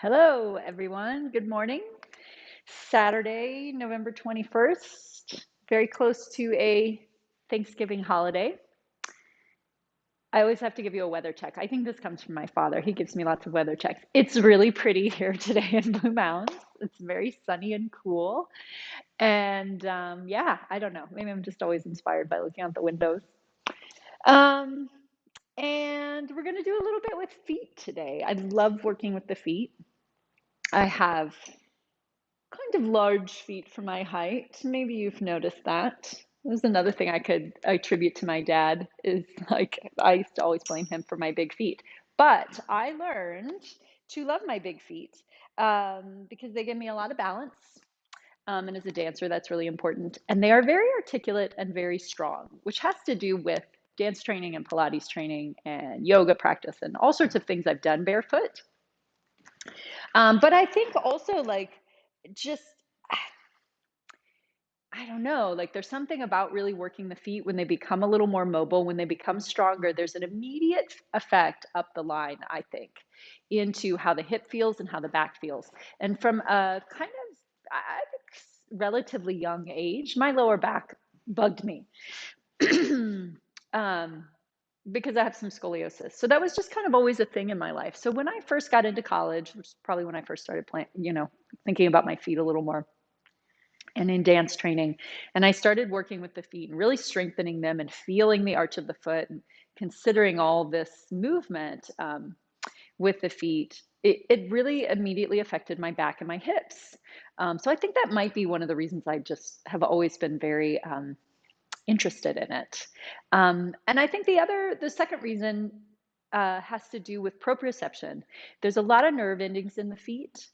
Hello, everyone. Good morning. Saturday, November 21st, very close to a Thanksgiving holiday. I always have to give you a weather check. I think this comes from my father. He gives me lots of weather checks. It's really pretty here today in Blue Mountains. It's very sunny and cool. And yeah, I don't know. Maybe I'm just always inspired by looking out the windows. Um, and we're going to do a little bit with feet today. I love working with the feet. I have kind of large feet for my height. Maybe you've noticed that. There's another thing I could attribute to my dad is like I used to always blame him for my big feet. But I learned to love my big feet because they give me a lot of balance. And as a dancer, that's really important. And they are very articulate and very strong, which has to do with dance training and Pilates training and yoga practice and all sorts of things I've done barefoot. But I think also like just I don't know, like there's something about really working the feet when they become a little more mobile, when they become stronger, there's an immediate effect up the line, I think, into how the hip feels and how the back feels. And from a kind of, I think, relatively young age, my lower back bugged me um, because I have some scoliosis. So that was just kind of always a thing in my life. So when I first got into college, which is probably when I first started playing, thinking about my feet a little more and in dance training. And I started working with the feet and really strengthening them and feeling the arch of the foot and considering all this movement with the feet. It really immediately affected my back and my hips. So I think that might be one of the reasons I just have always been very interested in it. And I think the second reason has to do with proprioception. There's a lot of nerve endings in the feet.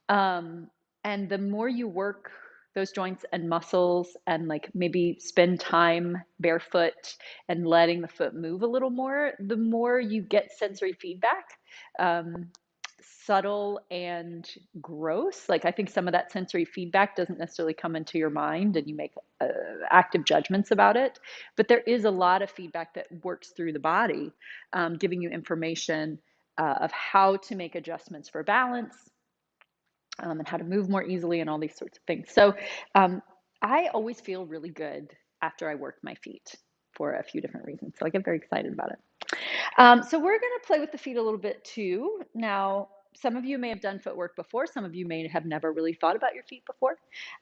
Um, and the more you work those joints and muscles and like maybe spend time barefoot and letting the foot move a little more, the more you get sensory feedback, um, subtle and gross. Like I think some of that sensory feedback doesn't necessarily come into your mind and you make active judgments about it. But there is a lot of feedback that works through the body, giving you information of how to make adjustments for balance, and how to move more easily and all these sorts of things. So I always feel really good after I work my feet for a few different reasons. So I get very excited about it. So we're going to play with the feet a little bit too. Now, some of you may have done footwork before. Some of you may have never really thought about your feet before.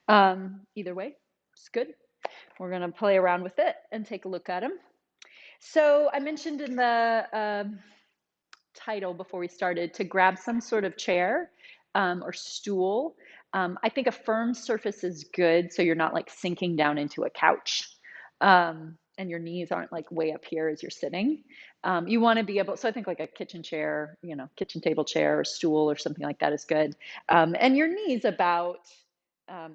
Either way, it's good. We're going to play around with it and take a look at them. So I mentioned in the title before we started to grab some sort of chair or stool. I think a firm surface is good so you're not like sinking down into a couch and your knees aren't like way up here as you're sitting. You want to be able, so I think like a kitchen chair, kitchen table chair or stool or something like that is good. And your knees about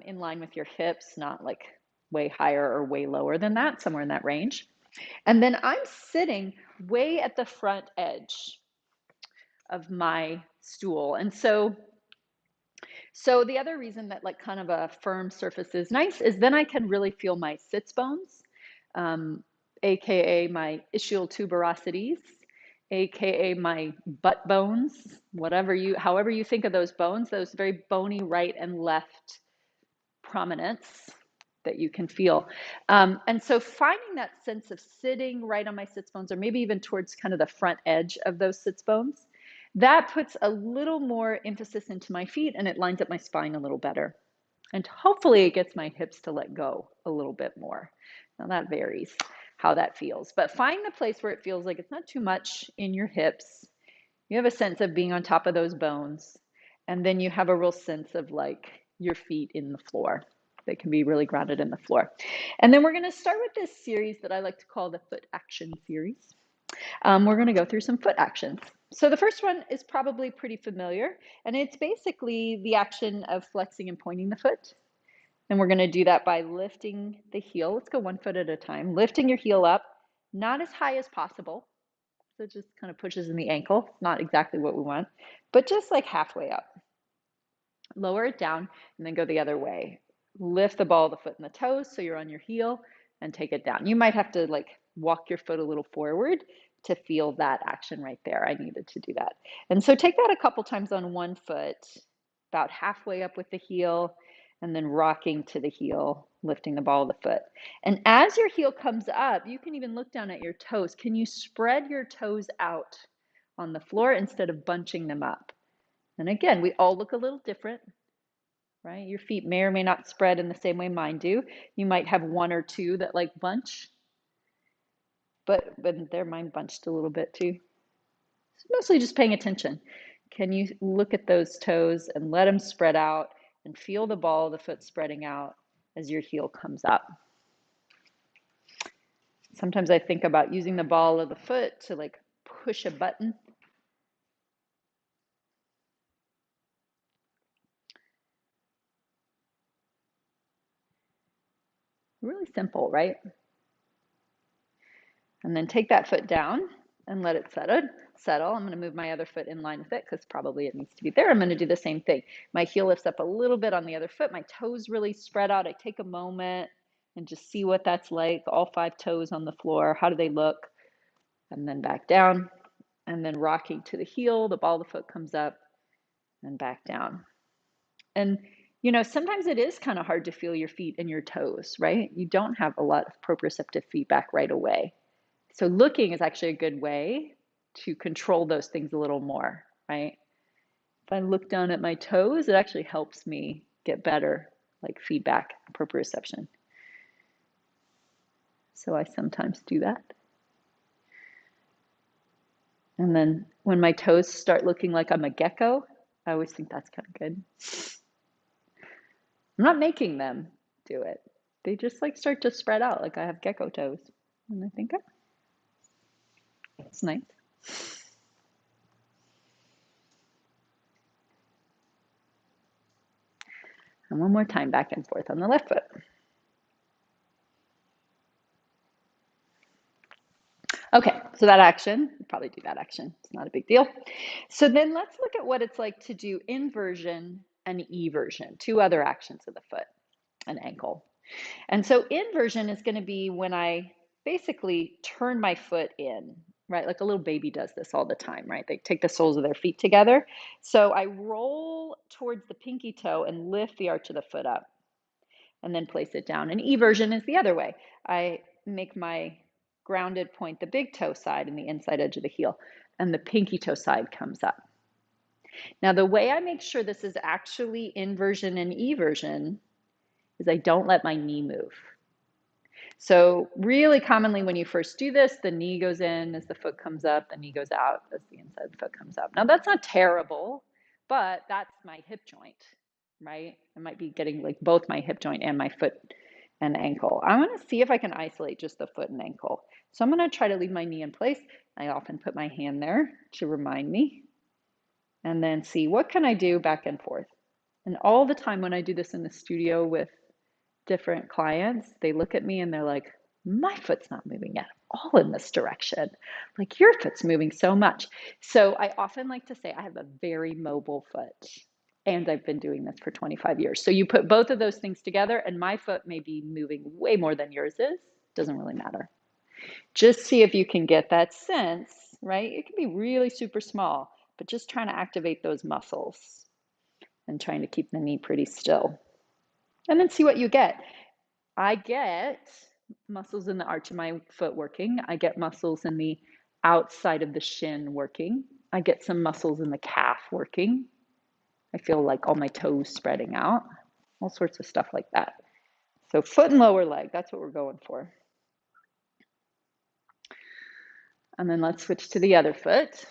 in line with your hips, not like way higher or way lower than that, somewhere in that range. And then I'm sitting way at the front edge of my stool. And so the other reason that like kind of a firm surface is nice is then I can really feel my sits bones, aka my ischial tuberosities, aka my butt bones, however you think of those bones, those very bony right and left prominence that you can feel. And so finding that sense of sitting right on my sits bones, or maybe even towards kind of the front edge of those sits bones, that puts a little more emphasis into my feet and it lines up my spine a little better. And hopefully it gets my hips to let go a little bit more. Now that varies how that feels, but find the place where it feels like it's not too much in your hips. You have a sense of being on top of those bones. And then you have a real sense of like your feet in the floor. They can be really grounded in the floor. And then we're going to start with this series that I like to call the foot action series. We're going to go through some foot actions. So the first one is probably pretty familiar, and it's basically the action of flexing and pointing the foot. And we're going to do that by lifting the heel. Let's go 1 foot at a time. Lifting your heel up, not as high as possible. So it just kind of pushes in the ankle. Not exactly what we want, but just like halfway up. Lower it down and then go the other way. Lift the ball of the foot and the toes so you're on your heel and take it down. You might have to like walk your foot a little forward to feel that action right there. I needed to do that. And so take that a couple times on one foot, about halfway up with the heel, and then rocking to the heel, lifting the ball of the foot. And as your heel comes up, you can even look down at your toes. Can you spread your toes out on the floor instead of bunching them up? And again, we all look a little different, right? Your feet may or may not spread in the same way mine do. You might have one or two that like bunch, but they're mine bunched a little bit too. So mostly just paying attention. Can you look at those toes and let them spread out and feel the ball of the foot spreading out as your heel comes up? Sometimes I think about using the ball of the foot to like push a button. Really simple, right? And then take that foot down and let it settle. I'm going to move my other foot in line with it because probably it needs to be there. I'm going to do the same thing. My heel lifts up a little bit on the other foot. My toes really spread out. I take a moment and just see what that's like. All 5 toes on the floor. How do they look? And then back down. And then rocking to the heel. The ball of the foot comes up and back down. And you know, sometimes it is kind of hard to feel your feet and your toes, right? You don't have a lot of proprioceptive feedback right away. So looking is actually a good way to control those things a little more, right? If I look down at my toes, it actually helps me get better, like feedback, proprioception. So I sometimes do that. And then when my toes start looking like I'm a gecko, I always think that's kind of good. I'm not making them do it. They just like start to spread out like I have gecko toes. And I think, oh, it's nice. And one more time, back and forth on the left foot. Okay, so that action, you probably do that action. It's not a big deal. So then let's look at what it's like to do inversion and eversion, 2 other actions of the foot and ankle. And so inversion is going to be when I basically turn my foot in, right? Like a little baby does this all the time, right? They take the soles of their feet together. So I roll towards the pinky toe and lift the arch of the foot up and then place it down. And eversion is the other way. I make my grounded point the big toe side and the inside edge of the heel, and the pinky toe side comes up. Now, the way I make sure this is actually inversion and eversion is I don't let my knee move. So really commonly when you first do this, the knee goes in as the foot comes up, the knee goes out as the inside of the foot comes up. Now that's not terrible, but that's my hip joint, right? I might be getting like both my hip joint and my foot and ankle. I want to see if I can isolate just the foot and ankle. So I'm going to try to leave my knee in place. I often put my hand there to remind me, and then see what can I do back and forth. And all the time when I do this in the studio with different clients, they look at me and they're like, my foot's not moving at all in this direction. Like your foot's moving so much. So I often like to say I have a very mobile foot, and I've been doing this for 25 years. So you put both of those things together and my foot may be moving way more than yours is. Doesn't really matter. Just see if you can get that sense, right? It can be really super small, but just trying to activate those muscles and trying to keep the knee pretty still. And then see what you get. I get muscles in the arch of my foot working. I get muscles in the outside of the shin working. I get some muscles in the calf working. I feel like all my toes spreading out, all sorts of stuff like that. So foot and lower leg, that's what we're going for. And then let's switch to the other foot.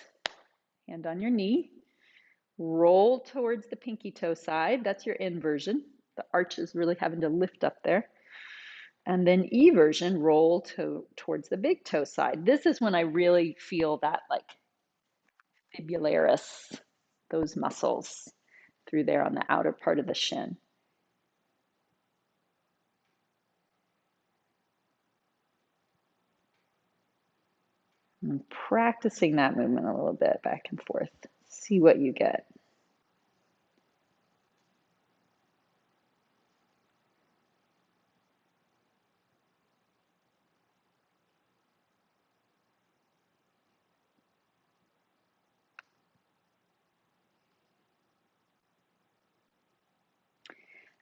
Hand on your knee. Roll towards the pinky toe side. That's your inversion. The arch is really having to lift up there. And then eversion, roll towards the big toe side. This is when I really feel that like fibularis, those muscles through there on the outer part of the shin. And practicing that movement a little bit back and forth. See what you get.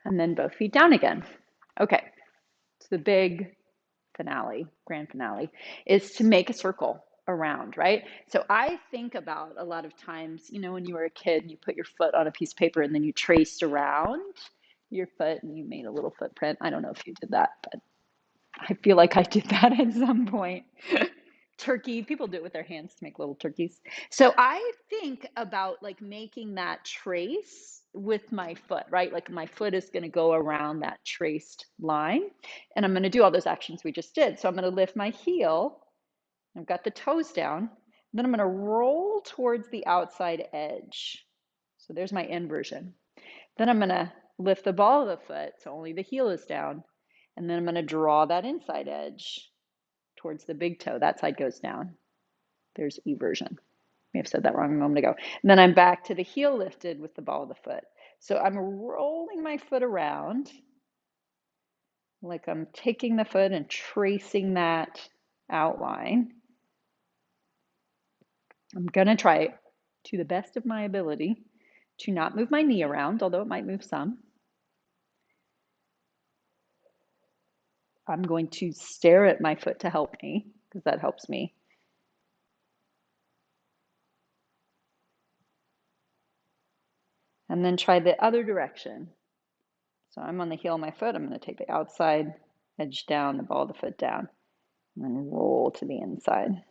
And then both feet down again. Okay, so the big finale, grand finale, is to make a circle around, right? So I think about a lot of times, you know, when you were a kid, you put your foot on a piece of paper and then you traced around your foot and you made a little footprint. I don't know if you did that, but I feel like I did that at some point. Turkey, people do it with their hands to make little turkeys. So I think about like making that trace with my foot, right? Like my foot is going to go around that traced line and I'm going to do all those actions we just did. So I'm going to lift my heel. I've got the toes down. Then I'm going to roll towards the outside edge. So there's my inversion. Then I'm going to lift the ball of the foot, so only the heel is down. And then I'm going to draw that inside edge towards the big toe. That side goes down. There's eversion. May have said that wrong a moment ago. And then I'm back to the heel lifted with the ball of the foot. So I'm rolling my foot around like I'm taking the foot and tracing that outline. I'm going to try to the best of my ability to not move my knee around, although it might move some. I'm going to stare at my foot to help me because that helps me. And then try the other direction. So I'm on the heel of my foot. I'm going to take the outside edge down, the ball of the foot down, and then roll to the inside.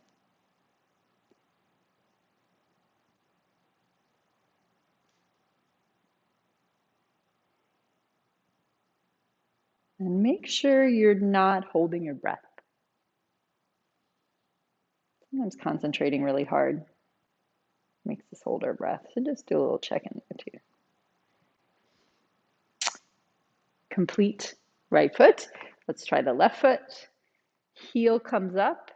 And make sure you're not holding your breath. Sometimes concentrating really hard makes us hold our breath. So just do a little check-in there too. Complete right foot. Let's try the left foot. Heel comes up.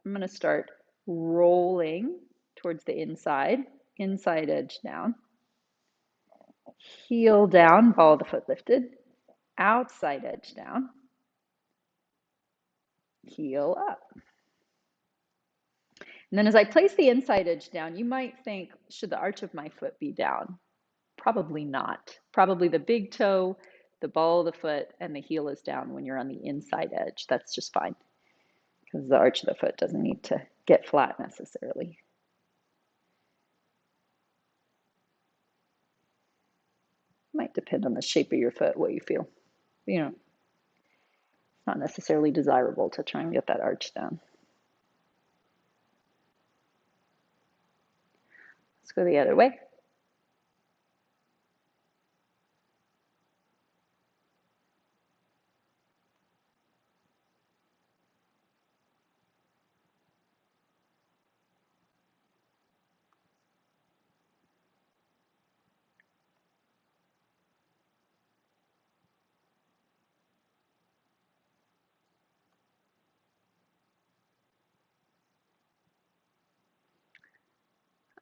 I'm going to start rolling towards the inside edge down. Heel down, ball of the foot lifted. Outside edge down. Heel up. And then as I place the inside edge down, you might think, should the arch of my foot be down? Probably not. Probably the big toe, the ball of the foot, and the heel is down when you're on the inside edge. That's just fine because the arch of the foot doesn't need to get flat necessarily. Might depend on the shape of your foot, what you feel. You know, it's not necessarily desirable to try and get that arch down. Let's go the other way.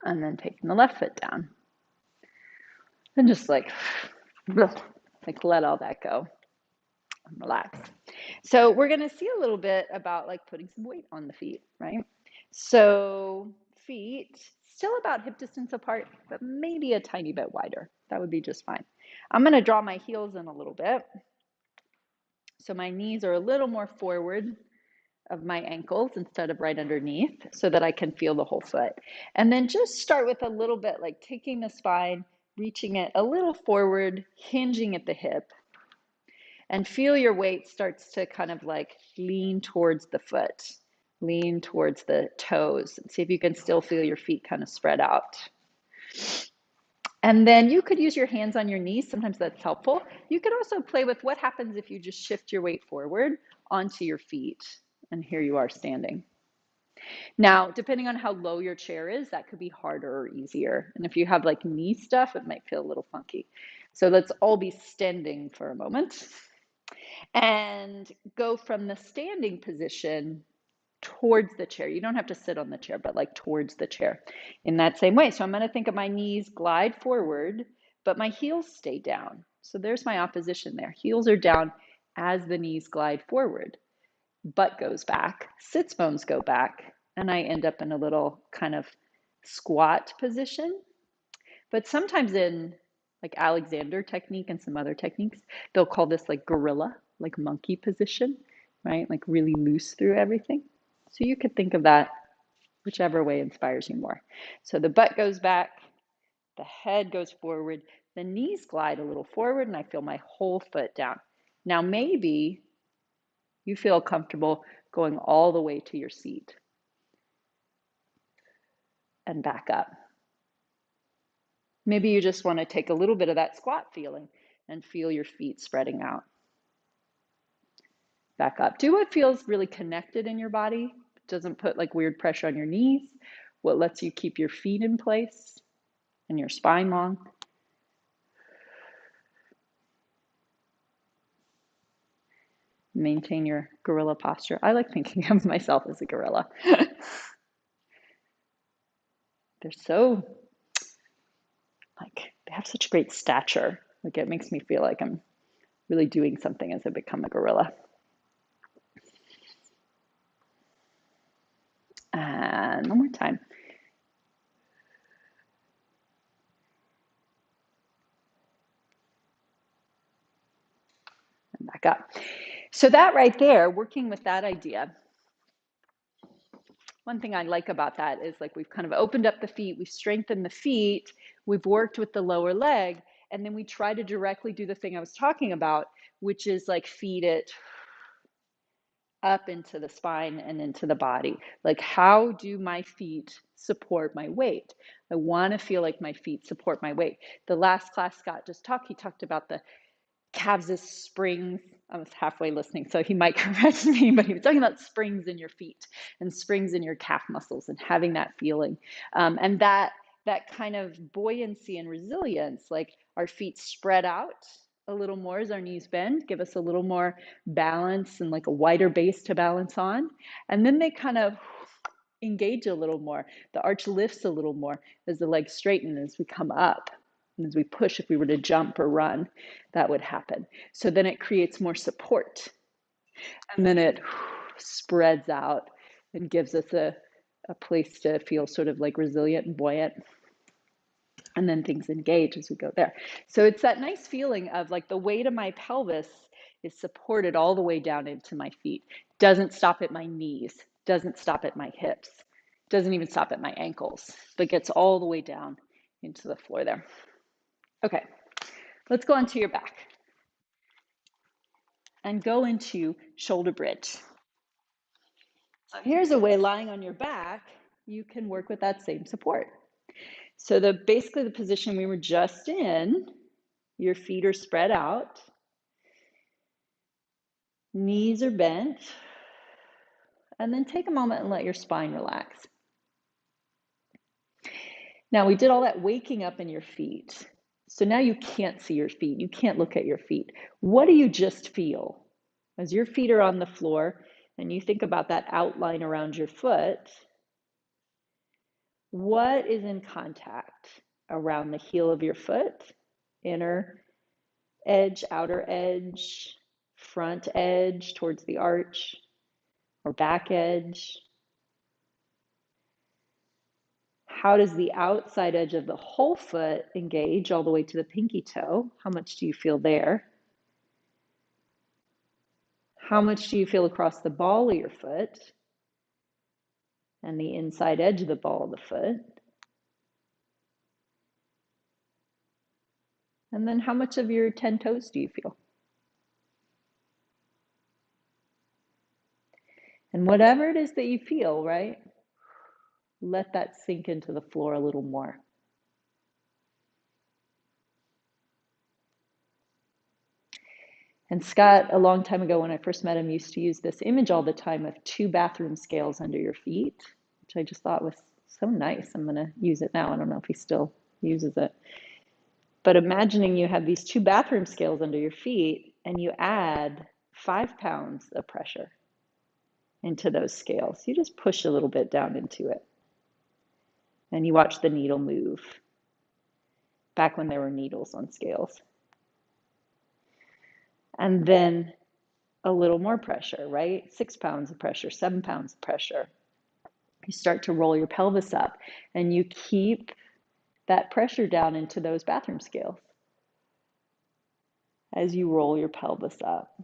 And then taking the left foot down. And just like let all that go and relax. So we're going to see a little bit about like putting some weight on the feet, right? So feet still about hip distance apart, but maybe a tiny bit wider. That would be just fine. I'm going to draw my heels in a little bit. So my knees are a little more forward of my ankles instead of right underneath so that I can feel the whole foot. And then just start with a little bit like taking the spine, reaching it a little forward, hinging at the hip, and feel your weight starts to kind of like lean towards the foot, lean towards the toes, and see if you can still feel your feet kind of spread out. And then you could use your hands on your knees. Sometimes that's helpful. You could also play with what happens if you just shift your weight forward onto your feet. And here you are standing. Now, depending on how low your chair is, that could be harder or easier. And if you have like knee stuff, it might feel a little funky. So let's all be standing for a moment and go from the standing position towards the chair. You don't have to sit on the chair, but like towards the chair in that same way. So I'm going to think of my knees glide forward, but my heels stay down. So there's my opposition there. Heels are down as the knees glide forward. Butt goes back, sits bones go back, and I end up in a little kind of squat position. But sometimes in like Alexander technique and some other techniques, they'll call this like gorilla, like monkey position, right? Like really loose through everything. So you could think of that whichever way inspires you more. So the butt goes back, the head goes forward, the knees glide a little forward, and I feel my whole foot down. Now, maybe you feel comfortable going all the way to your seat and back up. Maybe you just want to take a little bit of that squat feeling and feel your feet spreading out. Back up. Do what feels really connected in your body. Doesn't put like weird pressure on your knees. What lets you keep your feet in place and your spine long. Maintain your gorilla posture. I like thinking of myself as a gorilla. They're so, like, they have such great stature. Like, it makes me feel like I'm really doing something as I become a gorilla. And one more time. And back up. So that right there, working with that idea, one thing I like about that is like we've kind of opened up the feet, we've strengthened the feet, we've worked with the lower leg, and then we try to directly do the thing I was talking about, which is like feed it up into the spine and into the body. Like, how do my feet support my weight? I want to feel like my feet support my weight. The last class Scott just talked, he talked about the calves as springs. I was halfway listening, so he might correct me, but he was talking about springs in your feet and springs in your calf muscles and having that feeling. And that kind of buoyancy and resilience, like our feet spread out a little more as our knees bend, give us a little more balance and like a wider base to balance on. And then they kind of engage a little more. The arch lifts a little more as the legs straighten as we come up. And as we push, if we were to jump or run, that would happen. So then it creates more support. And then it spreads out and gives us a place to feel sort of like resilient and buoyant. And then things engage as we go there. So it's that nice feeling of like the weight of my pelvis is supported all the way down into my feet. Doesn't stop at my knees, doesn't stop at my hips, doesn't even stop at my ankles, but gets all the way down into the floor there. Okay, let's go onto your back and go into shoulder bridge. So here's a way, lying on your back, you can work with that same support. So basically the position we were just in, your feet are spread out, knees are bent, and then take a moment and let your spine relax. Now we did all that waking up in your feet. So now you can't see your feet. You can't look at your feet. What do you just feel? As your feet are on the floor and you think about that outline around your foot, what is in contact around the heel of your foot? Inner edge, outer edge, front edge towards the arch, or back edge? How does the outside edge of the whole foot engage all the way to the pinky toe? How much do you feel there? How much do you feel across the ball of your foot and the inside edge of the ball of the foot? And then how much of your 10 toes do you feel? And whatever it is that you feel, right? Let that sink into the floor a little more. And Scott, a long time ago when I first met him, used to use this image all the time of 2 bathroom scales under your feet, which I just thought was so nice. I'm going to use it now. I don't know if he still uses it. But imagining you have these 2 bathroom scales under your feet and you add 5 pounds of pressure into those scales. You just push a little bit down into it. And you watch the needle move. Back when there were needles on scales. And then a little more pressure, right? 6 pounds of pressure, 7 pounds of pressure. You start to roll your pelvis up and you keep that pressure down into those bathroom scales. as you roll your pelvis up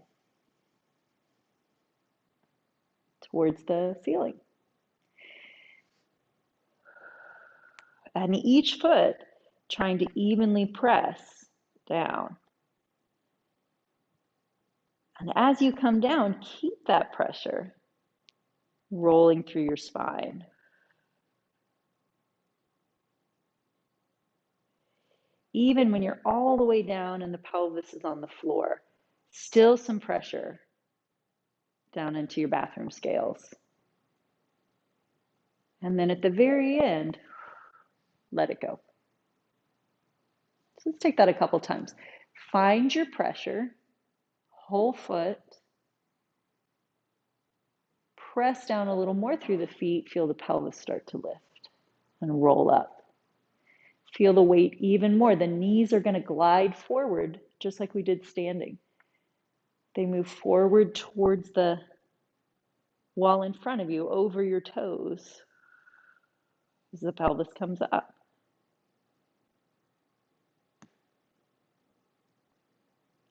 towards the ceiling. And each foot trying to evenly press down. And as you come down, keep that pressure rolling through your spine. Even when you're all the way down and the pelvis is on the floor, still some pressure down into your bathroom scales. And then at the very end, let it go. So let's take that a couple times. Find your pressure, whole foot, press down a little more through the feet, feel the pelvis start to lift and roll up. Feel the weight even more. The knees are going to glide forward just like we did standing. They move forward towards the wall in front of you, over your toes, as the pelvis comes up.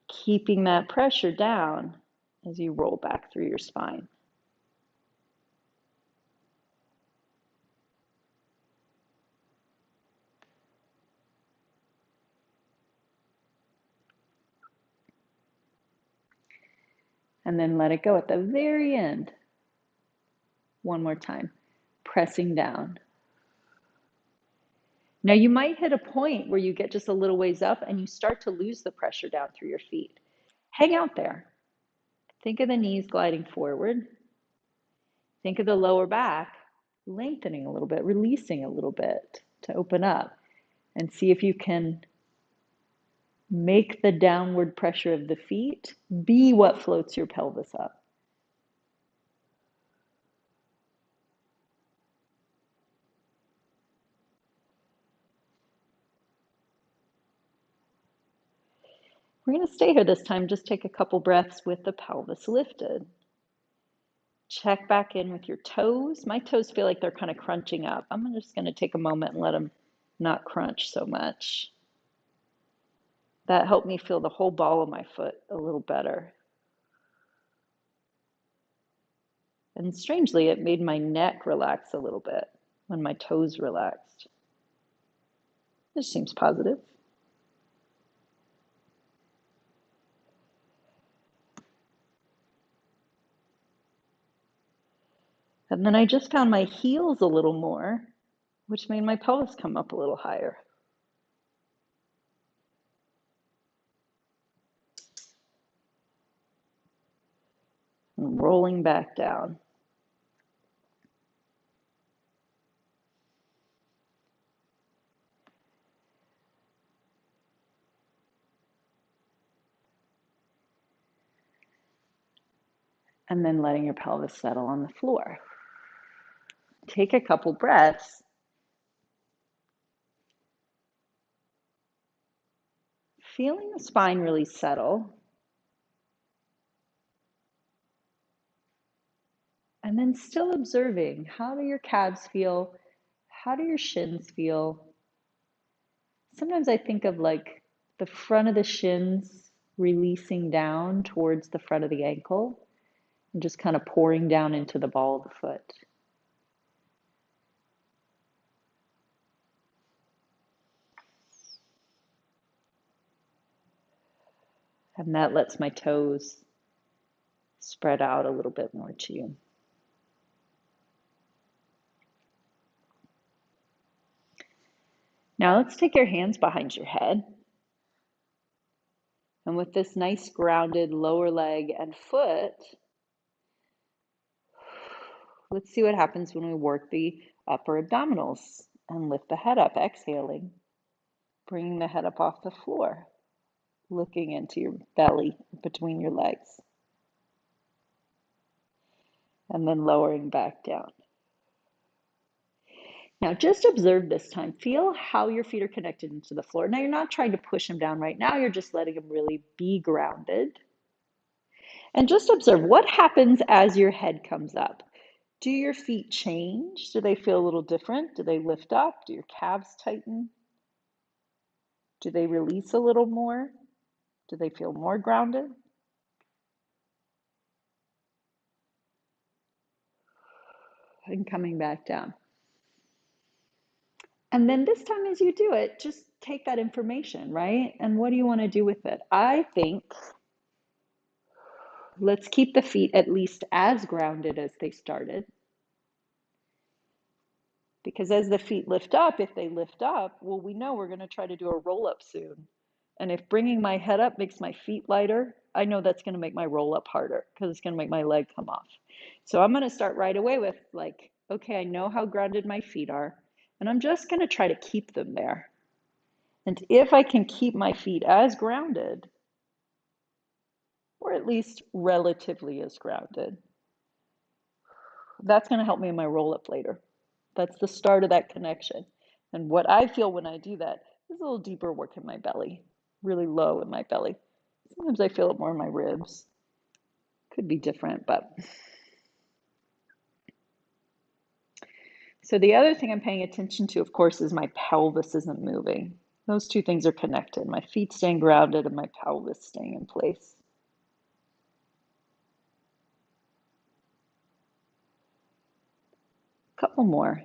Keeping that pressure down as you roll back through your spine. And then let it go at the very end. One more time, pressing down. Now you might hit a point where you get just a little ways up and you start to lose the pressure down through your feet. Hang out there. Think of the knees gliding forward. Think of the lower back lengthening a little bit, releasing a little bit to open up, and see if you can make the downward pressure of the feet be what floats your pelvis up. We're going to stay here this time. Just take a couple breaths with the pelvis lifted. Check back in with your toes. My toes feel like they're kind of crunching up. I'm just going to take a moment and let them not crunch so much. That helped me feel the whole ball of my foot a little better. And strangely, it made my neck relax a little bit when my toes relaxed. This seems positive. And then I just found my heels a little more, which made my pelvis come up a little higher. And rolling back down. And then letting your pelvis settle on the floor. Take a couple breaths. Feeling the spine really settle. And then still observing, how do your calves feel? How do your shins feel? Sometimes I think of like the front of the shins releasing down towards the front of the ankle and just kind of pouring down into the ball of the foot. And that lets my toes spread out a little bit more too. Now let's take your hands behind your head. And with this nice grounded lower leg and foot, let's see what happens when we work the upper abdominals and lift the head up, exhaling, bringing the head up off the floor, looking into your belly between your legs, and then lowering back down. Now just observe this time. Feel how your feet are connected into the floor. Now you're not trying to push them down right now. You're just letting them really be grounded. And just observe what happens as your head comes up. Do your feet change? Do they feel a little different? Do they lift up? Do your calves tighten? Do they release a little more? Do they feel more grounded? And coming back down. And then this time as you do it, just take that information, right? And what do you want to do with it? I think let's keep the feet at least as grounded as they started. Because as the feet lift up, if they lift up, well, we know we're going to try to do a roll up soon. And if bringing my head up makes my feet lighter, I know that's going to make my roll up harder because it's going to make my leg come off. So I'm going to start right away with like, okay, I know how grounded my feet are, and I'm just going to try to keep them there. And if I can keep my feet as grounded, or at least relatively as grounded, that's going to help me in my roll up later. That's the start of that connection. And what I feel when I do that is a little deeper work in my belly, really low in my belly. Sometimes I feel it more in my ribs. Could be different, but. So the other thing I'm paying attention to, of course, is my pelvis isn't moving. Those two things are connected. My feet staying grounded and my pelvis staying in place. A couple more.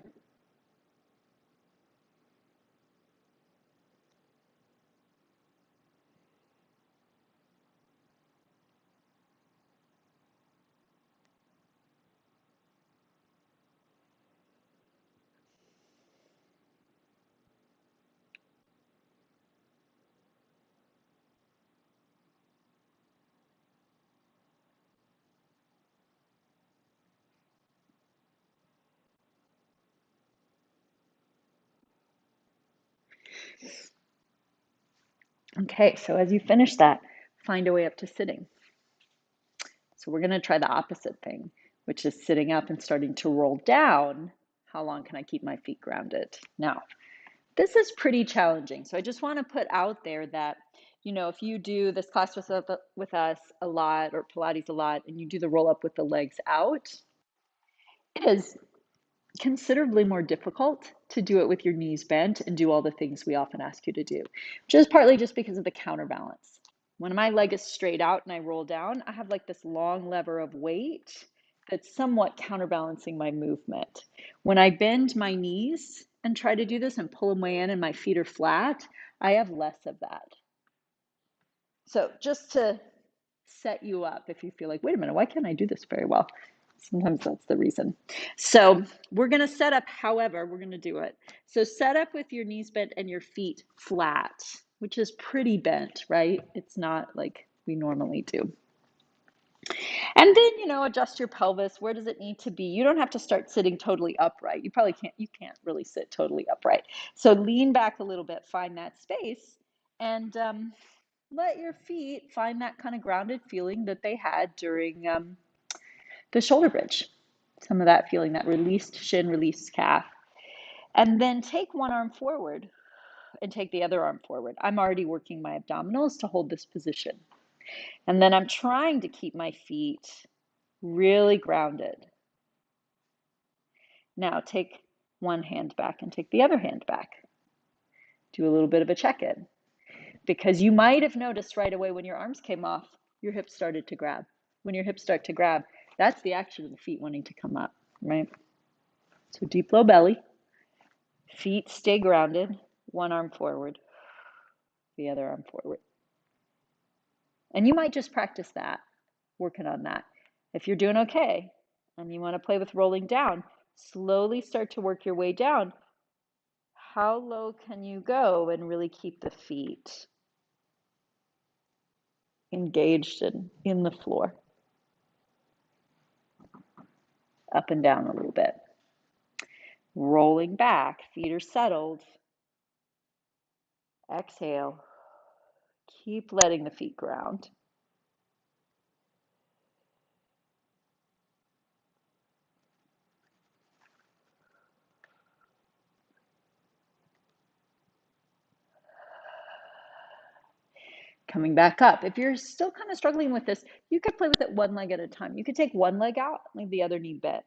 Okay, so as you finish that, find a way up to sitting. So we're going to try the opposite thing, which is sitting up and starting to roll down. How long can I keep my feet grounded? Now, this is pretty challenging. So I just want to put out there that, if you do this class with us a lot or Pilates a lot, and you do the roll up with the legs out, it is considerably more difficult to do it with your knees bent and do all the things we often ask you to do, which is partly just because of the counterbalance. When my leg is straight out and I roll down, I have like this long lever of weight that's somewhat counterbalancing my movement. When I bend my knees and try to do this and pull them way in and my feet are flat, I have less of that. So just to set you up, if you feel like, wait a minute, why can't I do this very well? Sometimes that's the reason. So we're going to set up, however, we're going to do it. So set up with your knees bent and your feet flat, which is pretty bent, right? It's not like we normally do. And then, adjust your pelvis. Where does it need to be? You don't have to start sitting totally upright. You can't really sit totally upright. So lean back a little bit, find that space, and let your feet find that kind of grounded feeling that they had during the shoulder bridge. Some of that feeling, that released shin, released calf. And then take one arm forward and take the other arm forward. I'm already working my abdominals to hold this position. And then I'm trying to keep my feet really grounded. Now take one hand back and take the other hand back. Do a little bit of a check-in. Because you might have noticed right away when your arms came off, your hips started to grab. When your hips start to grab, that's the action of the feet wanting to come up, right? So deep low belly, feet stay grounded, one arm forward, the other arm forward. And you might just practice that, working on that. If you're doing okay and you want to play with rolling down, slowly start to work your way down. How low can you go and really keep the feet engaged in the floor? Up and down a little bit. Rolling back, feet are settled. Exhale. Keep letting the feet ground. Coming back up. If you're still kind of struggling with this, you could play with it one leg at a time. You could take one leg out, leave the other knee bent,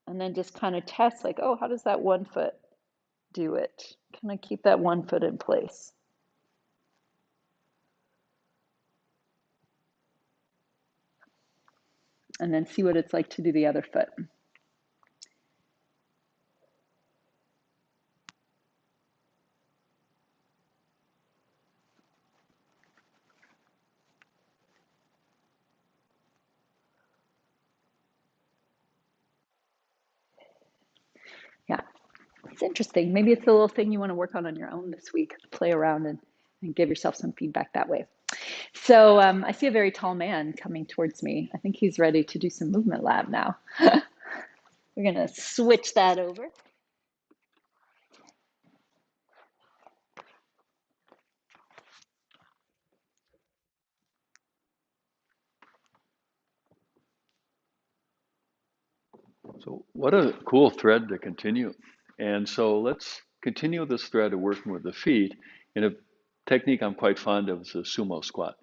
and then just kind of test like, oh, how does that one foot do it? Can I keep that one foot in place? and then see what it's like to do the other foot. Yeah, it's interesting. Maybe it's a little thing you want to work on your own this week. Play around and give yourself some feedback that way. So I see a very tall man coming towards me. I think he's ready to do some movement lab now. We're going to switch that over. So what a cool thread to continue. And so let's continue this thread of working with the feet in a technique I'm quite fond of, is a sumo squat.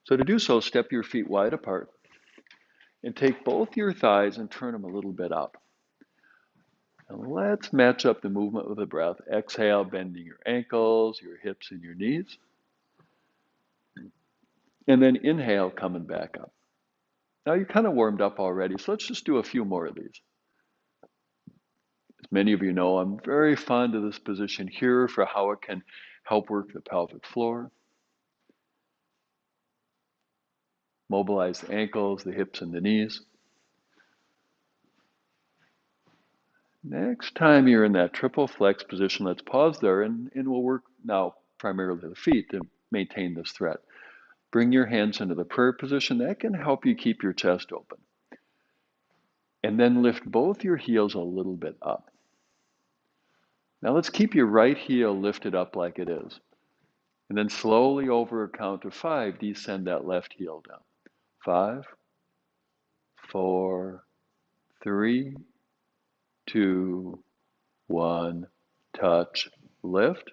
So to do so, step your feet wide apart and take both your thighs and turn them a little bit up. And let's match up the movement with the breath. Exhale, bending your ankles, your hips, and your knees. And then inhale, coming back up. Now you're kind of warmed up already, so let's just do a few more of these. As many of you know, I'm very fond of this position here for how it can help work the pelvic floor, mobilize the ankles, the hips, and the knees. Next time you're in that triple flex position, let's pause there and we'll work now primarily the feet to maintain this thread. Bring your hands into the prayer position. That can help you keep your chest open. And then lift both your heels a little bit up. Now let's keep your right heel lifted up like it is. And then slowly over a count of 5, descend that left heel down. 5, 4, 3, 2, 1, touch, lift.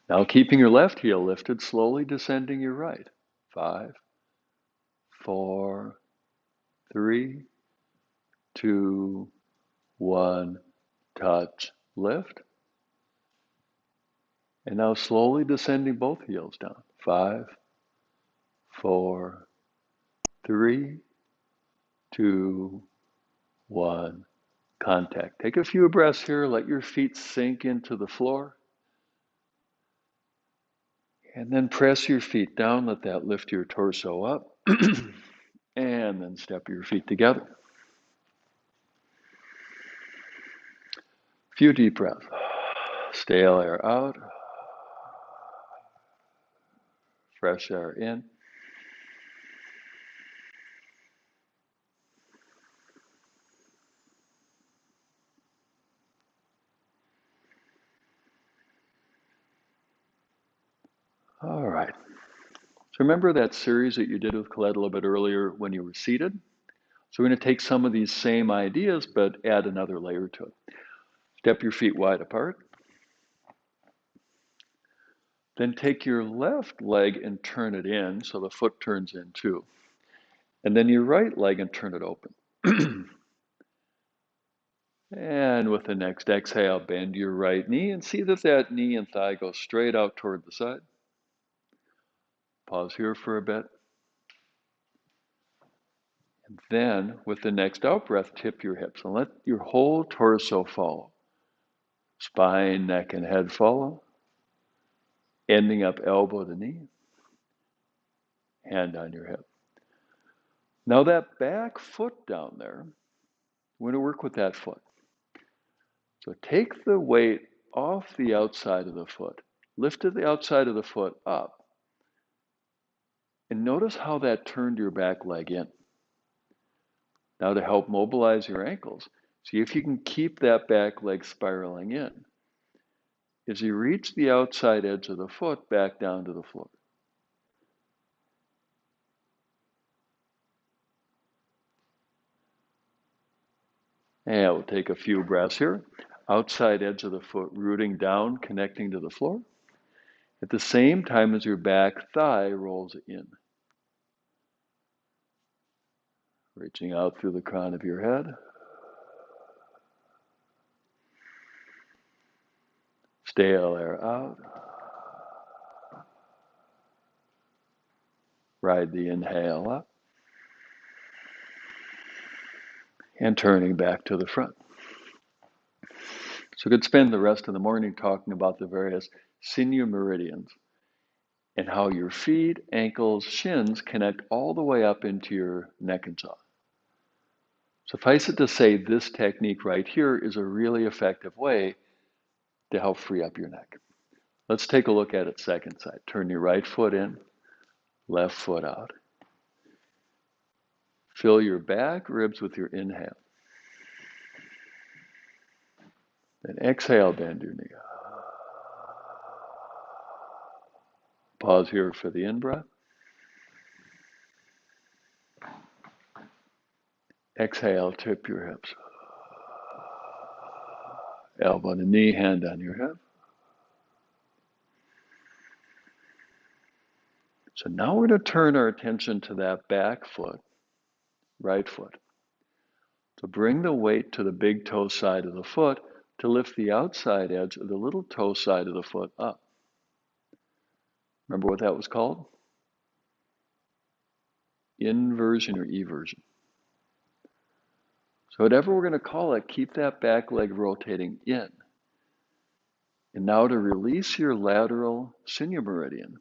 Now keeping your left heel lifted, slowly descending your right. 5, 4, 3, 2, 1, touch, lift. And now slowly descending both heels down. 5, 4, 3, 2, 1, contact. Take a few breaths here. Let your feet sink into the floor. And then press your feet down. Let that lift your torso up. And then step your feet together. A few deep breaths. Stale air out. Fresh air in. All right. So remember that series that you did with Collette a little bit earlier when you were seated? So we're going to take some of these same ideas, but add another layer to it. Step your feet wide apart. Then take your left leg and turn it in so the foot turns in too. And then your right leg and turn it open. And with the next exhale, bend your right knee and see that that knee and thigh go straight out toward the side. Pause here for a bit. And then with the next out breath, tip your hips and let your whole torso follow. Spine, neck, and head follow. Ending up elbow to knee. Hand on your hip. Now that back foot down there, we're going to work with that foot. So take the weight off the outside of the foot. Lift the outside of the foot up. And notice how that turned your back leg in. Now to help mobilize your ankles, see if you can keep that back leg spiraling in. As you reach the outside edge of the foot back down to the floor. And we'll take a few breaths here. Outside edge of the foot rooting down, connecting to the floor. At the same time as your back thigh rolls in. Reaching out through the crown of your head. Stale air out. Ride the inhale up. and turning back to the front. So we could spend the rest of the morning talking about the various sinew meridians and how your feet, ankles, shins connect all the way up into your neck and jaw. Suffice it to say, this technique right here is a really effective way to help free up your neck. Let's take a look at it second side. Turn your right foot in, left foot out. Fill your back ribs with your inhale. Then exhale, bend your knee. Pause here for the in-breath. Exhale, tip your hips. Elbow on the knee, hand on your hip. So now we're going to turn our attention to that back foot, right foot. So bring the weight to the big toe side of the foot to lift the outside edge of the little toe side of the foot up. Remember what that was called? Inversion or eversion. So whatever we're going to call it, keep that back leg rotating in. And now to release your lateral sinew meridian,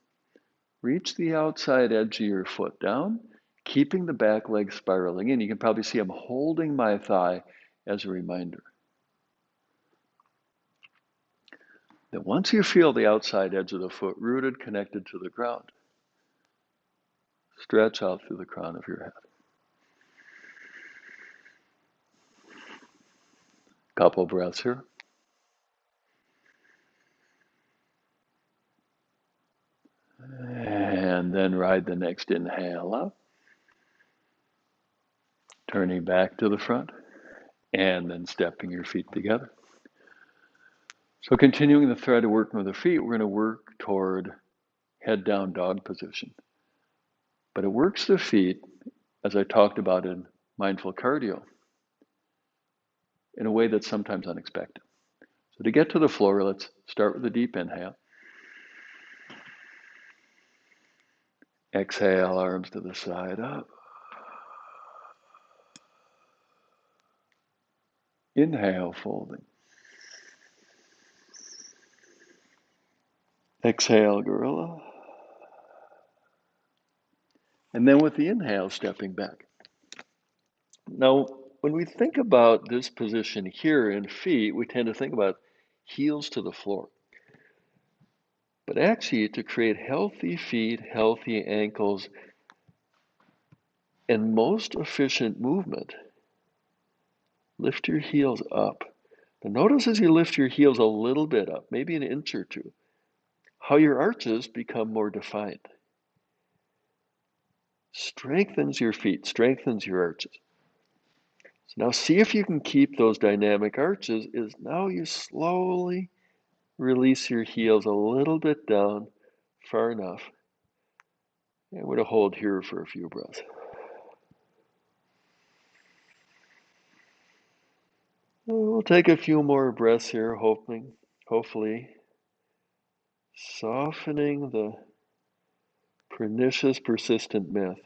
reach the outside edge of your foot down, keeping the back leg spiraling in. You can probably see I'm holding my thigh as a reminder. Then once you feel the outside edge of the foot rooted, connected to the ground, stretch out through the crown of your head. Couple breaths here. And then ride the next inhale up, turning back to the front, and then stepping your feet together. So continuing the thread of working with the feet, we're going to work toward head down dog position. But it works the feet, as I talked about in mindful cardio, in a way that's sometimes unexpected. So to get to the floor, let's start with a deep inhale. Exhale, arms to the side, up. Inhale, folding. Exhale, gorilla. And then with the inhale, stepping back. Now, when we think about this position here in feet, we tend to think about heels to the floor. But actually, to create healthy feet, healthy ankles, and most efficient movement, lift your heels up. Now notice as you lift your heels a little bit up, maybe an inch or two, how your arches become more defined. Strengthens your feet, strengthens your arches. So now see if you can keep those dynamic arches. Is now you slowly release your heels a little bit down, far enough. And we're going to hold here for a few breaths. We'll take a few more breaths here, hopefully softening the pernicious, persistent myth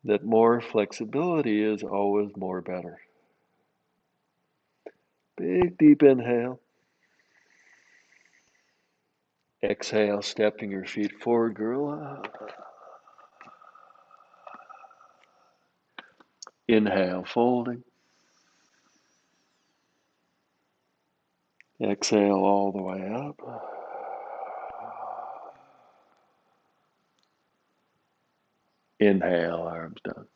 that more flexibility is always more better. Big, deep inhale. Exhale, stepping your feet forward, gorilla. Inhale, folding. Exhale all the way up. Inhale, arms down.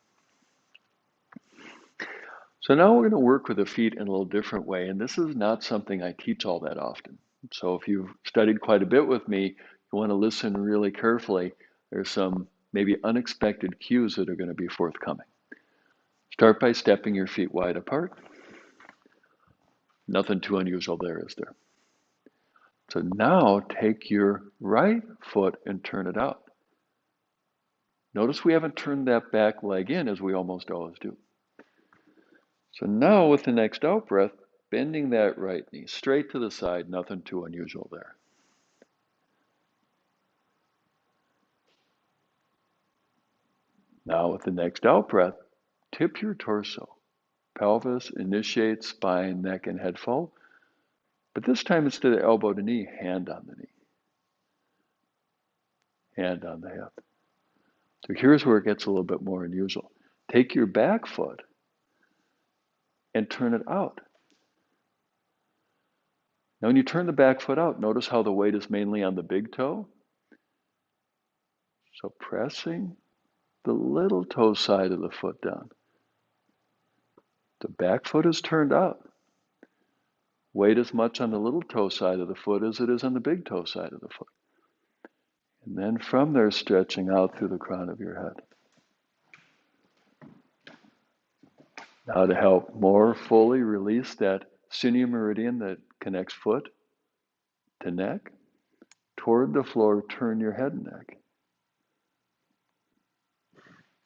So now we're going to work with the feet in a little different way, and this is not something I teach all that often. So if you've studied quite a bit with me, you want to listen really carefully. There's some maybe unexpected cues that are going to be forthcoming. Start by stepping your feet wide apart. Nothing too unusual there, is there? So now take your right foot and turn it out. Notice we haven't turned that back leg in as we almost always do. So now with the next out breath, bending that right knee straight to the side, nothing too unusual there. Now with the next out breath, Tip your torso. Pelvis initiates spine, neck, and head fall. But this time instead of elbow to knee, hand on the knee, hand on the hip. So here's where it gets a little bit more unusual. Take your back foot and turn it out. Now when you turn the back foot out, notice how the weight is mainly on the big toe. So pressing the little toe side of the foot down. The back foot is turned out. Weight as much on the little toe side of the foot as it is on the big toe side of the foot. And then from there, stretching out through the crown of your head. Now to help more fully release that sinew meridian that connects foot to neck, toward the floor, turn your head and neck.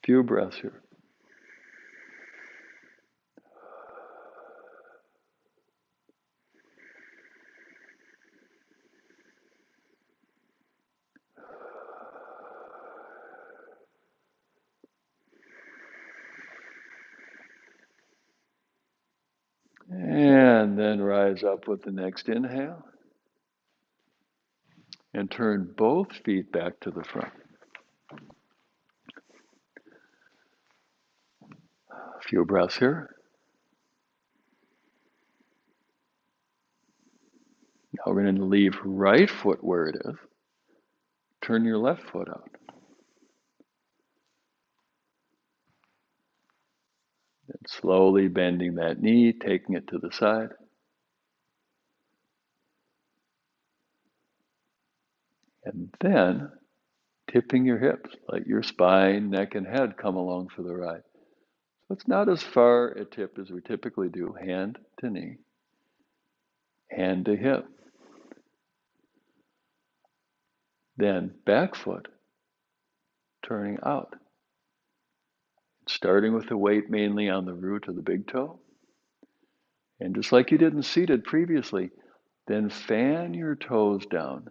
Few breaths here. And then rise up with the next inhale. And turn both feet back to the front. A few breaths here. Now we're going to leave right foot where it is. Turn your left foot out. Then slowly bending that knee, taking it to the side. And then tipping your hips, let your spine, neck, and head come along for the ride. So it's not as far a tip as we typically do, hand to knee, hand to hip. Then back foot, turning out. Starting with the weight mainly on the root of the big toe. And just like you did in seated previously, then fan your toes down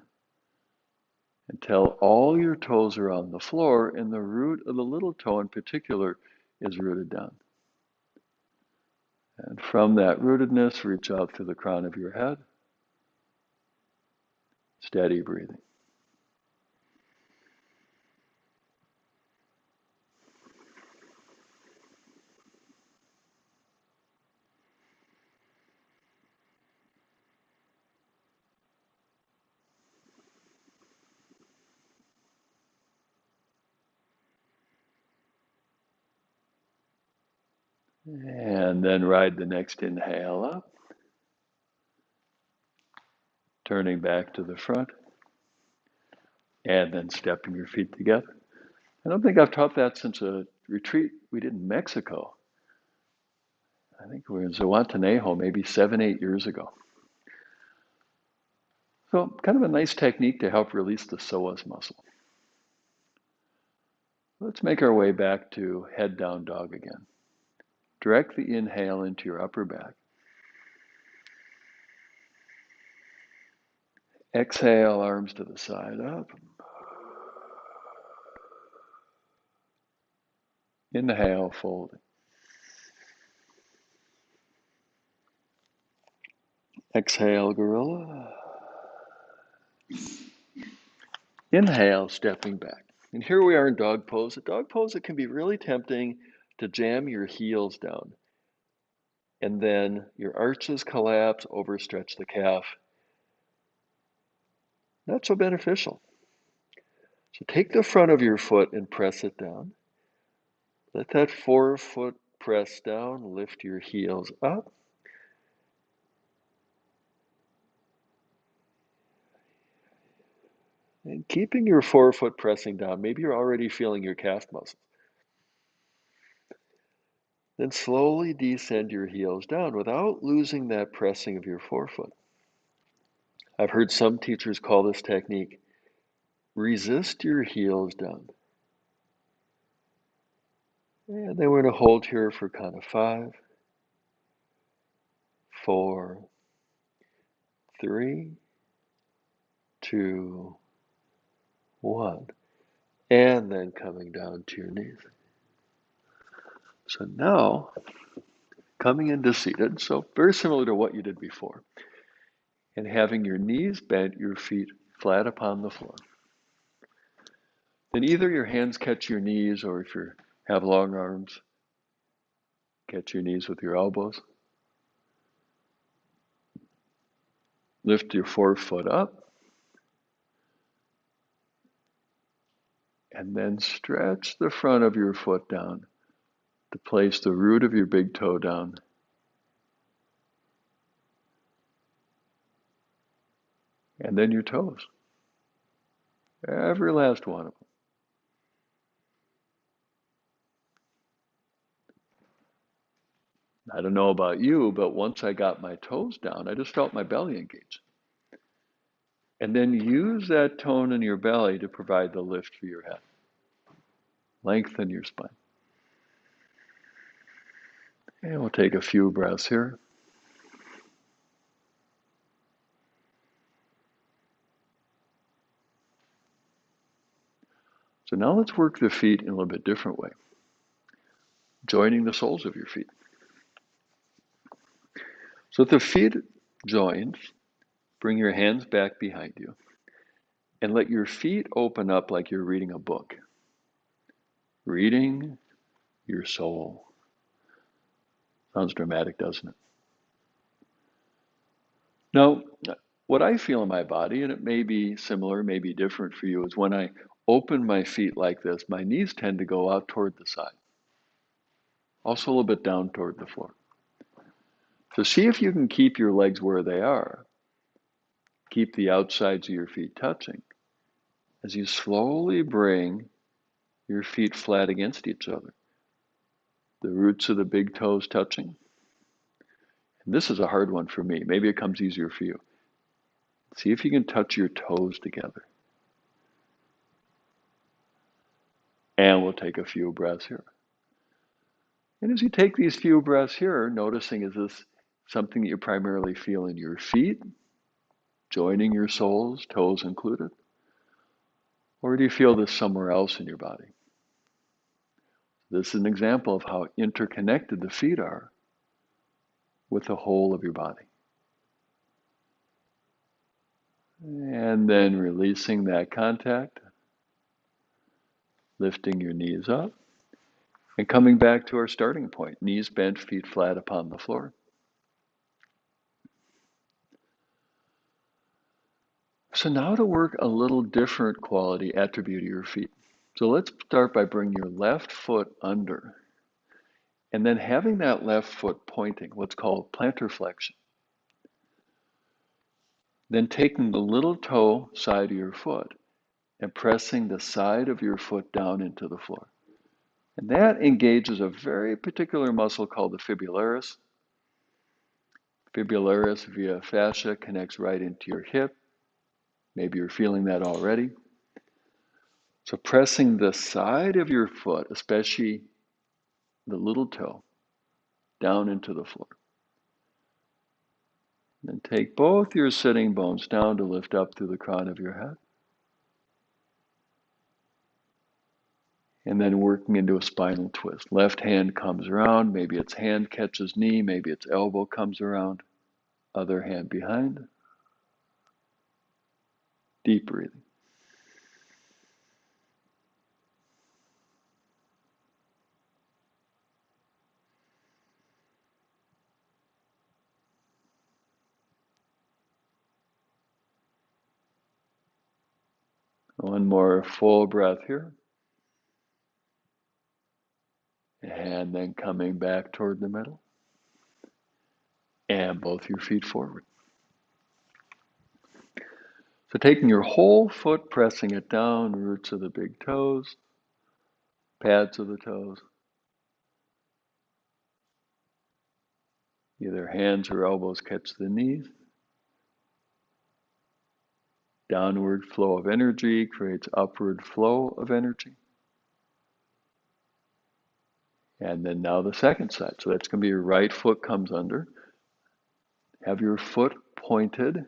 until all your toes are on the floor and the root of the little toe in particular is rooted down. And from that rootedness, reach out through the crown of your head. Steady breathing. And then ride the next inhale up. Turning back to the front. And then stepping your feet together. I don't think I've taught that since a retreat we did in Mexico. I think we were in Zihuatanejo maybe 7-8 years ago. So kind of a nice technique to help release the psoas muscle. Let's make our way back to head down dog again. Direct the inhale into your upper back. Exhale, arms to the side, up. Inhale, folding. Exhale, gorilla. Inhale, stepping back. And here we are in dog pose. A dog pose, it can be really tempting to jam your heels down. And then your arches collapse, overstretch the calf. Not so beneficial. So take the front of your foot and press it down. Let that forefoot press down, lift your heels up. And keeping your forefoot pressing down, maybe you're already feeling your calf muscles. Then slowly descend your heels down without losing that pressing of your forefoot. I've heard some teachers call this technique, resist your heels down. And then we're going to hold here for kind of 5, 4, 3, 2, 1. And then coming down to your knees. So now, coming into seated, so very similar to what you did before, and having your knees bent, your feet flat upon the floor. Then either your hands catch your knees, or if you have long arms, catch your knees with your elbows. Lift your forefoot up, and then stretch the front of your foot down to place the root of your big toe down. And then your toes. Every last one of them. I don't know about you, but once I got my toes down, I just felt my belly engage. And then use that tone in your belly to provide the lift for your head. Lengthen your spine. And we'll take a few breaths here. So now let's work the feet in a little bit different way. Joining the soles of your feet. So with the feet joined, bring your hands back behind you and let your feet open up like you're reading a book. Reading your soul. Sounds dramatic, doesn't it? Now, what I feel in my body, and it may be similar, may be different for you, is when I open my feet like this, my knees tend to go out toward the side. Also a little bit down toward the floor. So see if you can keep your legs where they are. Keep the outsides of your feet touching as you slowly bring your feet flat against each other. The roots of the big toes touching. And this is a hard one for me. Maybe it comes easier for you. See if you can touch your toes together. And we'll take a few breaths here. And as you take these few breaths here, noticing, is this something that you primarily feel in your feet, joining your soles, toes included? Or do you feel this somewhere else in your body? This is an example of how interconnected the feet are with the whole of your body. And then releasing that contact, lifting your knees up, and coming back to our starting point, knees bent, feet flat upon the floor. So now to work a little different quality attribute of your feet. So let's start by bringing your left foot under, and then having that left foot pointing, what's called plantar flexion. Then taking the little toe side of your foot and pressing the side of your foot down into the floor. And that engages a very particular muscle called the fibularis. Fibularis via fascia connects right into your hip. Maybe you're feeling that already. So pressing the side of your foot, especially the little toe, down into the floor. Then take both your sitting bones down to lift up through the crown of your head. And then working into a spinal twist. Left hand comes around, maybe its hand catches knee, maybe its elbow comes around. Other hand behind. Deep breathing. One more full breath here. And then coming back toward the middle. And both your feet forward. So taking your whole foot, pressing it down, roots of the big toes, pads of the toes. Either hands or elbows catch the knees. Downward flow of energy creates upward flow of energy. And then now the second side. So that's going to be your right foot comes under. Have your foot pointed,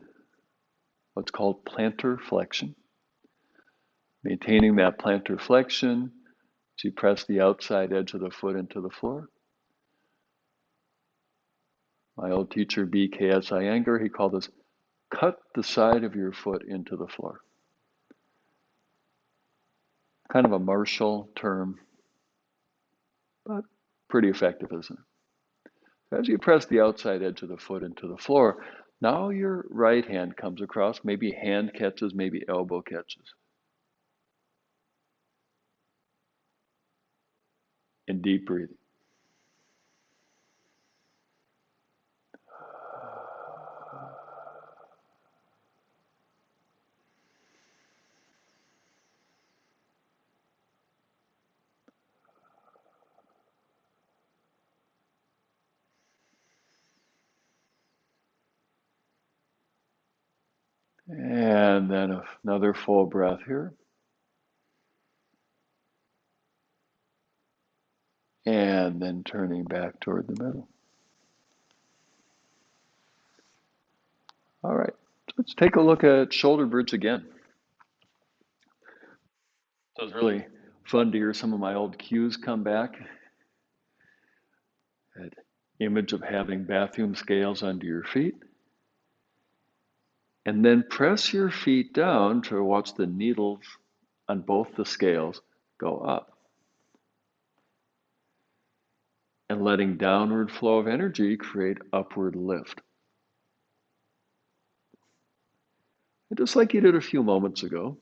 what's called plantar flexion. Maintaining that plantar flexion as you press the outside edge of the foot into the floor. My old teacher, B.K.S. Iyengar, he called this cut the side of your foot into the floor. Kind of a martial term, but pretty effective, isn't it? As you press the outside edge of the foot into the floor, now your right hand comes across, maybe hand catches, maybe elbow catches. And deep breathing. And then another full breath here. And then turning back toward the middle. All right, so let's take a look at shoulder bridge again. So it's really fun to hear some of my old cues come back. That image of having bathroom scales under your feet. And then press your feet down to watch the needles on both the scales go up. And letting downward flow of energy create upward lift. And just like you did a few moments ago,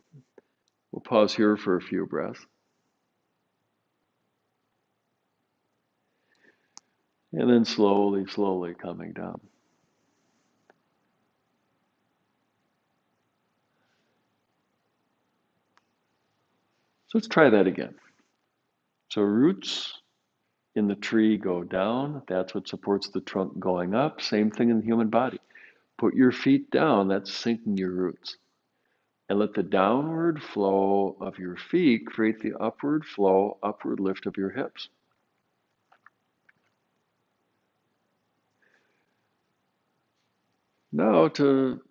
we'll pause here for a few breaths. And then slowly, slowly coming down. So let's try that again. So roots in the tree go down. That's what supports the trunk going up. Same thing in the human body. Put your feet down. That's sinking your roots. And let the downward flow of your feet create the upward flow, upward lift of your hips. Now to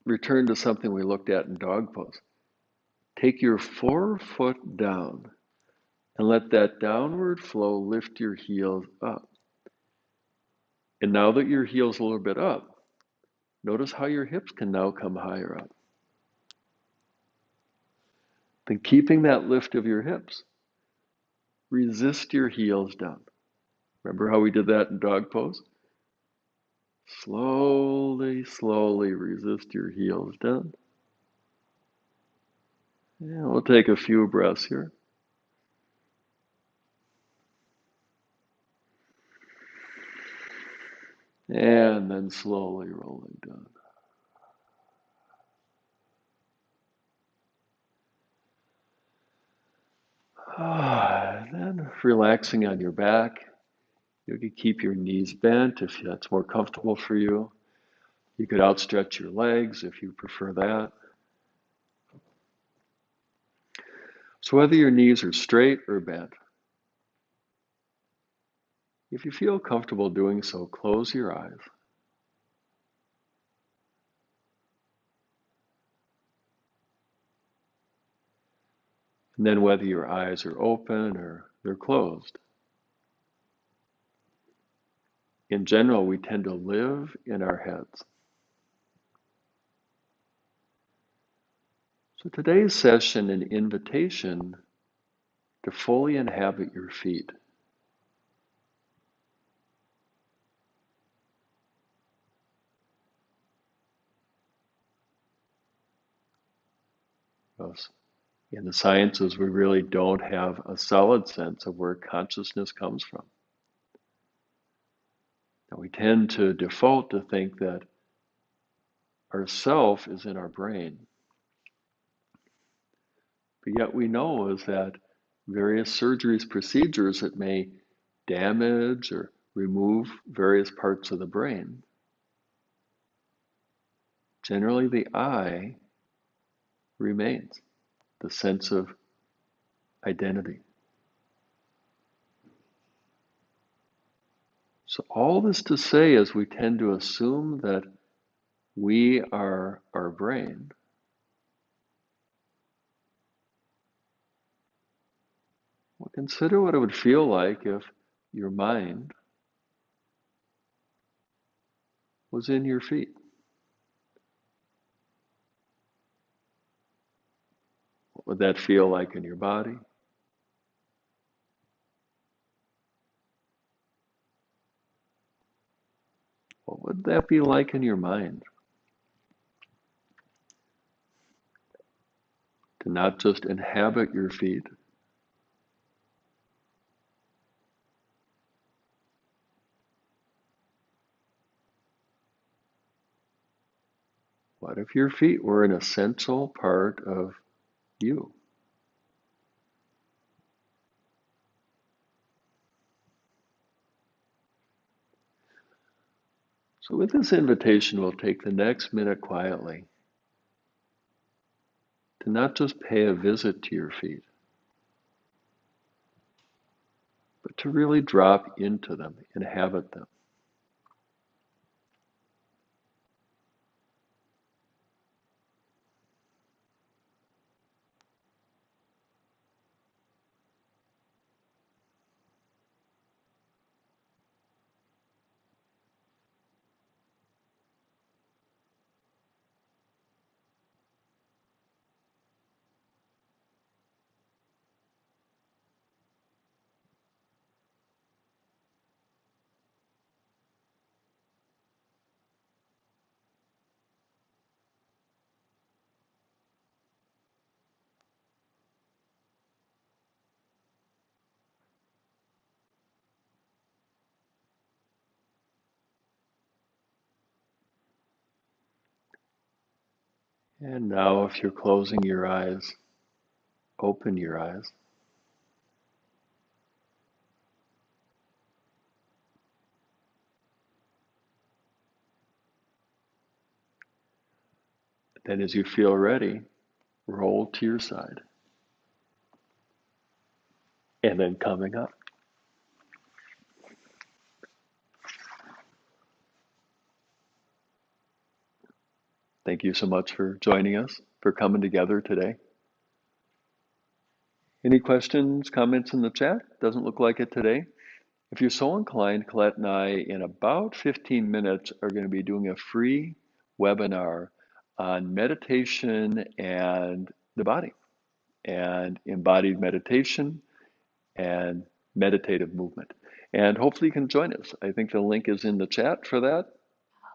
return to something we looked at in dog pose. Take your forefoot down and let that downward flow lift your heels up. And now that your heel's a little bit up, notice how your hips can now come higher up. Then keeping that lift of your hips, resist your heels down. Remember how we did that in dog pose? Slowly, slowly resist your heels down. And we'll take a few breaths here. And then slowly rolling down. And then relaxing on your back. You could keep your knees bent if that's more comfortable for you. You could outstretch your legs if you prefer that. So whether your knees are straight or bent, if you feel comfortable doing so, close your eyes. And then whether your eyes are open or they're closed. In general, we tend to live in our heads. So today's session, an invitation to fully inhabit your feet. Yes. In the sciences, we really don't have a solid sense of where consciousness comes from. And we tend to default to think that our self is in our brain. But yet we know is that various surgeries, procedures that may damage or remove various parts of the brain, generally the I remains, the sense of identity. So all this to say is we tend to assume that we are our brain. Well, consider what it would feel like if your mind was in your feet? What would that feel like in your body? What would that be like in your mind? To not just inhabit your feet, what if your feet were an essential part of you? So with this invitation, we'll take the next minute quietly to not just pay a visit to your feet, but to really drop into them, inhabit them. And now, if you're closing your eyes, open your eyes. Then, as you feel ready, roll to your side. And then coming up. Thank you so much for joining us, for coming together today. Any questions, comments in the chat? Doesn't look like it today. If you're so inclined, Collette and I, in about 15 minutes, are going to be doing a free webinar on meditation and the body, and embodied meditation and meditative movement. And hopefully you can join us. I think the link is in the chat for that.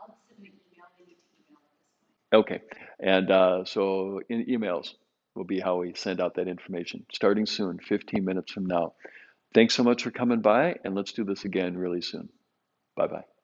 I'll send an email. They need to email at this point. Okay. And so in emails will be how we send out that information, starting soon, 15 minutes from now. Thanks so much for coming by, and let's do this again really soon. Bye-bye.